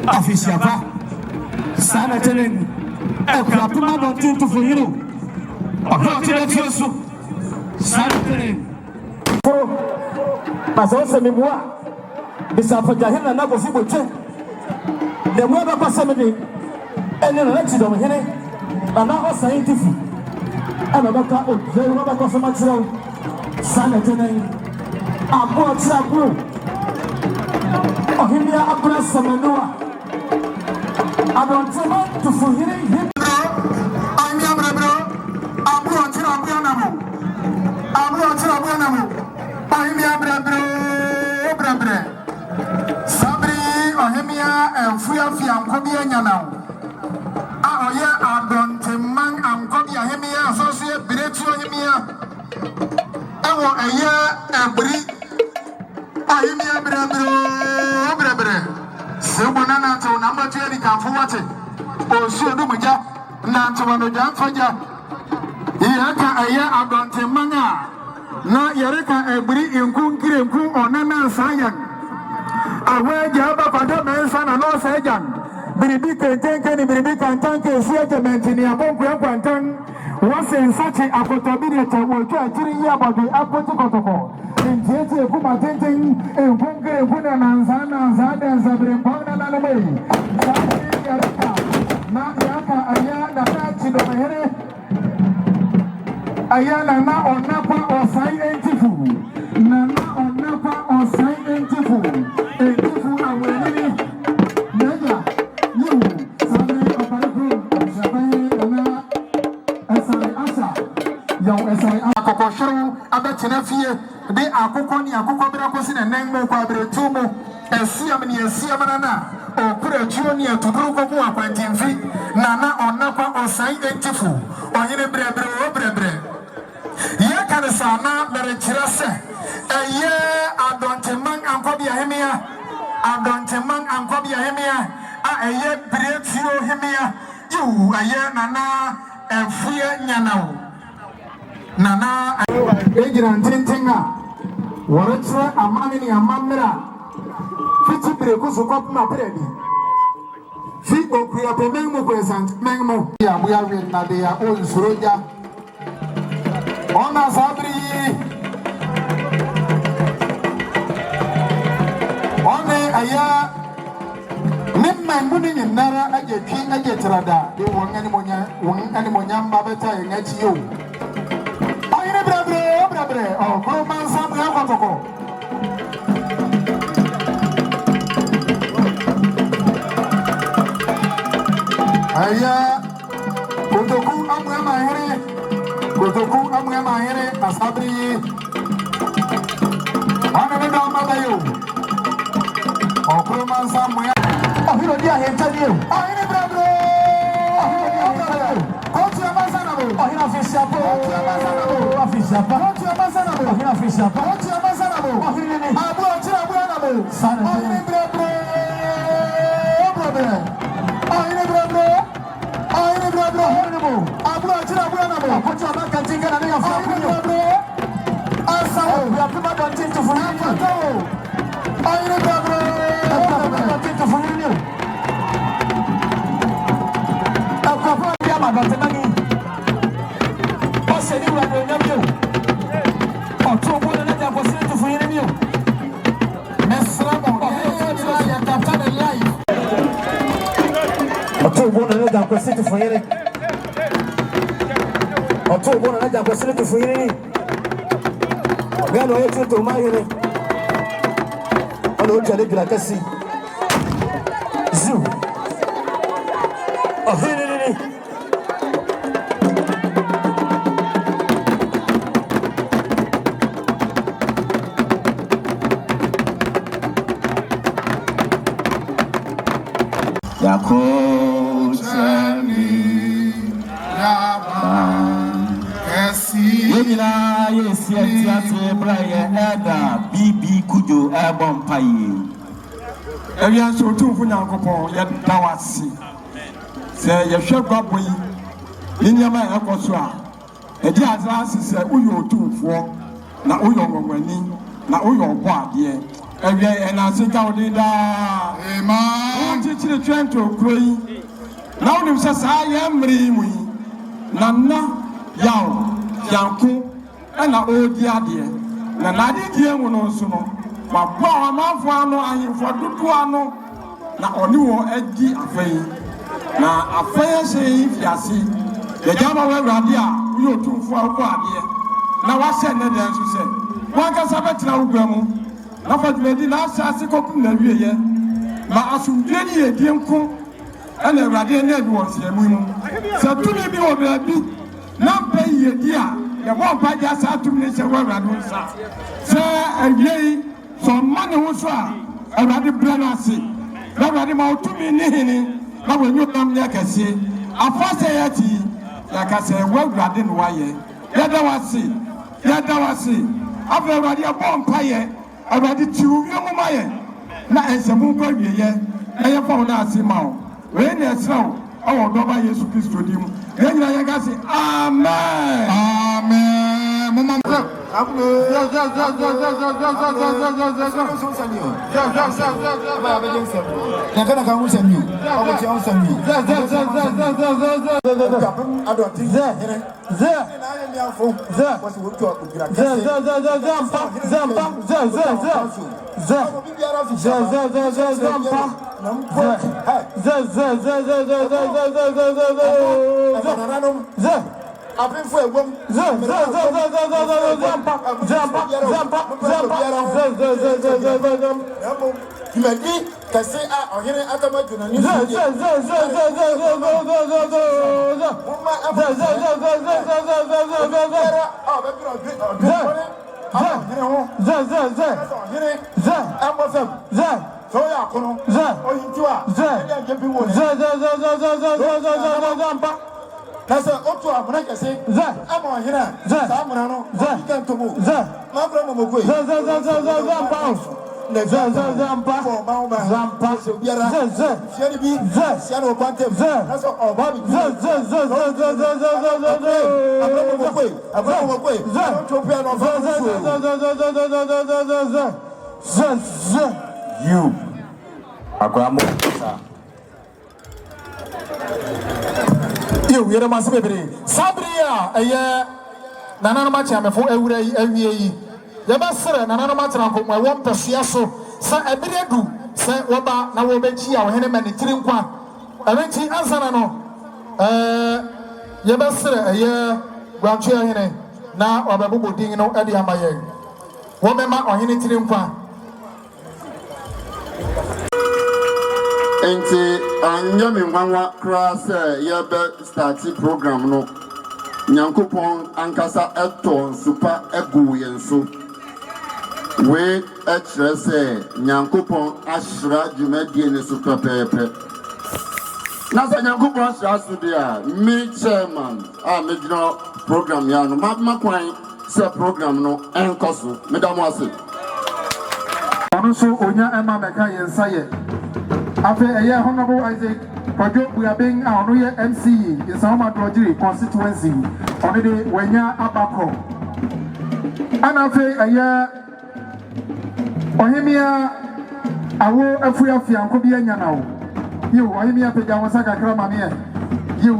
Afisiapa sana tenen Akuapem Adonteng Tufuhene Akotira tioso sana tenen Mazosa mimwa bisafajahina na gofiboche de mwaba kwa samedi ene na chido mhene na ho scientific ana baka Odwira baka soma chiro sana tenen abo trabu ohimia abra samanua Adonteng Tufuhene hibro anya bro abu otira abu namu ohimia bro sabri ohimia Yaw Fianko bi anyana a oye Adonteng anko bi ohimia so so biretu ohimia ewo eye ebri ohimia bro Sebona na to na matu eri kan fuwate o si odumuja na to no jan faja iya ka aya Adonteng na yere ka ebri inkun kirenku onana sayan awe jaba pada mensa na no sayan biribi kenken ni biribi kantan ke si agement ni abonku akwantan wasen sachi akotobire tawo to ajiri ya babi akoti kotoko Njeti kuma tenten enkungere kuna nanza den sabre mpona na lwe sabi yaraka na yaka ayana na chido mehere ayana na onapa osai entifu na onapa osai entifu awelini neja yu sabi opariku sabi na esai asa yaw esai akokoshiru abetena fie de akoko ni akoko bra kosi na nenmo kwa bretu mu esiam ni esiam na okura juo ni atuduru ko mu akwantimfi na onapa osai entifu onyene brebre ye kan sana mere kirase eye Adonteng ankobia hemia Adonteng ankobia hemia a eye bretuo hemia yu eye nana efie nyanao nana ejiran tentenga Waratra amani ni amamera fiti breko sokop ma predi fi Akuapem menmo present menmo ya buya wen na de ya o nsuroja ona sabri one aya nimman muni ni nara aje trada de wongani monya mbabeta ngachi yo ayine brabre oh ko man sam ya kotoko aya kotoku amwe mahere asabri ana me do mabayo oh ko man sam ya ahiro dia hentani yo ayine brabre kotu amazana bo ahina fisiapo afisiapa kotu amazana bo ahina fisiapa kotu amazana bo ahine abu atira abu na bo sana ahine brabre ahine brabre ahine bo abu atira abu na bo kotu amaka tinga na ya fa Akuapem Adonteng Tufuhene. Akuapem Adonteng Tufuhene. Akuapem Adonteng. Ose ni wura do nyamio. Oto bo na ja ko sire Tufuhene ni o. Mesra mo ya captain life. Oto bo na ja ko sire Tufuhene. Oto bo na ja ko sire Tufuhene. Gano yetu to mahire. Ono jale bila kasi. Zu. Oh hele. Yako chani yaba kasi. Yemina yesi atiase braye eda bibi kujo ebon paye. Eya so tumfu Nyankopon ye dawasi. Se ye hwe gbabo yi. Ni nyama ekoso a. Edi azase se uyo tumfuo na uyo ngomani na uyo obo ade. Eya enasika odida. Amen. Chichire Chwinto kroi. Na unim se sa ye mri mu yi. Na Yaw Fianko na odi ade. Na nade die mu no so no. Ma bwa amanfo ano ahimfo dodo ano na oni wo adi afai. Na afai se fiase. Ye jama wa awrade a uyo tumfo awo ade. Na wa se ne den so se. Wa ka sa betra ugwa mu. Na fa dwedi na asase kopum na wieye. Ma asumdwe ni edi nko ana awrade na edi wo se mu. Se tumi bi wo bi na pe yedi a ye bo pa ja sa tumi ne se wa awrade nsa. Se ayi so money wo so a awrade branasi. Na awrade ma otumi ni hini na wanyu nam nya kase. Afase yati ya kase wa awrade no waye. Ya da wasi. Afa awrade abon paye. Awrade tiwu mu maye. Na ensamu ko wieye. Eye fa na asima o. We na esrawo awo doba Yesu Kristo dim. Yenya ye ga se amen. Amen. Mama I've for a woman. You may be can say, I'm hearing Atamatu and you that's a up to a break. I say, I'm on here. Samano, can't to move. My brother will go. You we are massive. Sabria, a year, Nana Macham for every year. Yabasser, Nana Macham, my one Persiaso, Sir Abidu, Sir Waba, Nawobechi, our Henneman, Trimqua, Aventi Azanano, Yabasser, a year, Grandchildren, now or Babu Dino, Adiamaye. Woman or Henny Trimqua. Enti anyame nwanwa krasa ya be start program no Nyankopon ankasa eto super egu yenso we ekre se Nyankopon ashra dwumadie ne super pepe na sa Nyankopon ashra so dia me chairman me gino program ya no makwan se program no enkoso medamo ase ono so onya ema meka yensa ye After a year, Honorable Isaac, we are being our new MCE in Sama Drogiri constituency on the day when you are Abako. anafe aya ohemia awo afu Yaw Fianko bi anya na wo yo ohemia pega won kakra ma me yo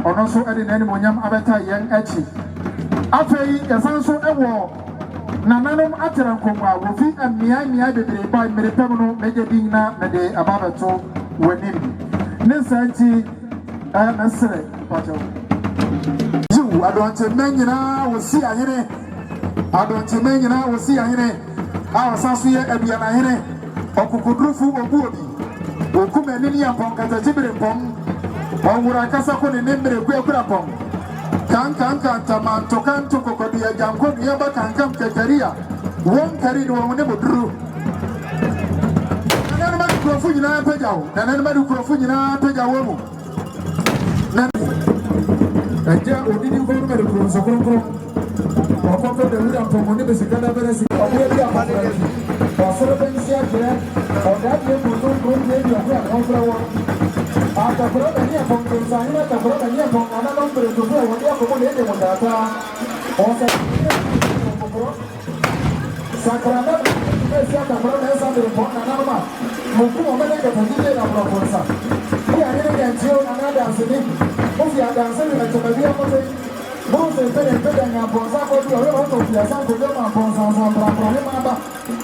ono so ede na animonyam abeta yen achi afei yasan so ewo nananom atera nkomwa wo fi amia bebre ba merepem no meje din na de ababeto wanim ne santi mesre pacho ju adonte menyina wo si ahene adonte menyina wo si ahene a wasaso ye aduana ahene okukudrufu obuobi okumeni ni ampon kata jibere pom owura kasa ko ne nembre kwekura pom kan tamanto kan to ko dia janko dia ba kan kekaria won kari do won ne boduru nana ma ko fu nyina pejawo nana ma ko fu nyina pejawo mu nana aja odidi ko no ko so ko ko de wura to mo ne be sikada bere si o be dia pa o so be nsi akira o da de ko ne dia ko ko ata brother ni apon konsahina ta brother ni apon ana nombre to fue wodi ako le de mondata o sa sakrana ni sia ta brother esa de pon ana ma mo ku mo mele ke tandile na proponsa ni ani ne ndio na da asini o fi ada asini na tabia mo se mo se pere na bonza ko do o to fi asa ko do ma bonza sa bra ni ma ba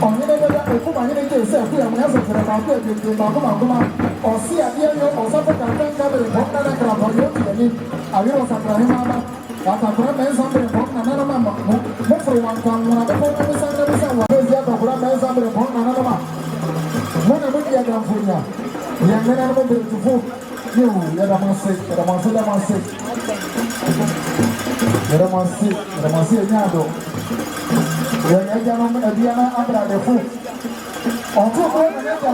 o ni ne da ko ma ni ke se ku ya mo asa tere ba ko de ba ko ma o si abia yo o sa ka bere pon na kra ba yo ni abi o sa bra ni ma ba ata bra me sa bere pon na na ma mo fro wan kan na ko ko sa na sa wa ya ta bra me sa bere pon na na ma mo na mo ya ga funya ya me na mo bere tu fu yo ya da ma se nyado ya ya no abia na abra de fu o to ko na ya ga